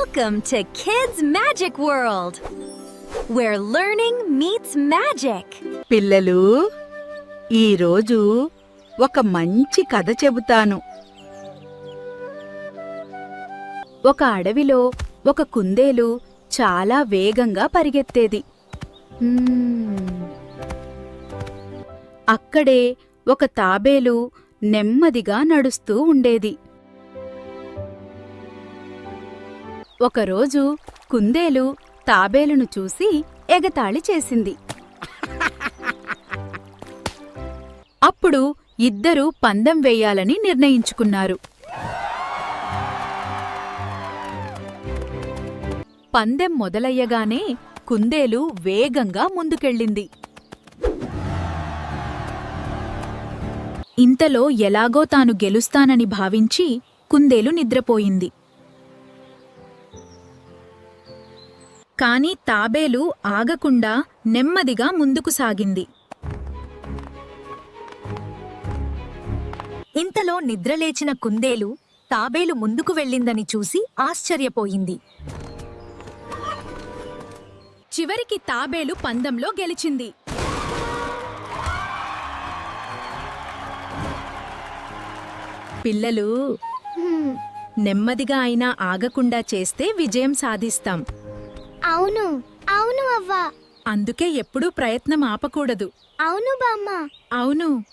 Welcome to Kids Magic World, where learning meets magic. పిల్లలు, ఈరోజు ఒక మంచి కథ చెబుతాను. ఒక అడవిలో ఒక కుందేలు చాలా వేగంగా పరిగెత్తేది. అక్కడే ఒక తాబేలు నెమ్మదిగా నడుస్తూ ఉండేది. ఒకరోజు కుందేలు తాబేలును చూసి ఎగతాళి చేసింది. అప్పుడు ఇద్దరూ పందెం వేయాలని నిర్ణయించుకున్నారు. పందెం మొదలయ్యగానే కుందేలు వేగంగా ముందుకెళ్ళింది. ఇంతలో ఎలాగో తాను గెలుస్తానని భావించి కుందేలు నిద్రపోయింది. కాని తాబేలు ఆగకుండా నెమ్మదిగా ముందుకు సాగింది. ఇంతలో నిద్రలేచిన కుందేలు తాబేలు ముందుకు వెళ్ళిందని చూసి ఆశ్చర్యపోయింది. చివరికి తాబేలు పందెంలో గెలిచింది. పిల్లలు, నెమ్మదిగా అయినా ఆగకుండా చేస్తే విజయం సాధిస్తాం. అవును అవును అవ్వా. అందుకే ఎప్పుడూ ప్రయత్నం ఆపకూడదు. అవును బామ్మ. అవును.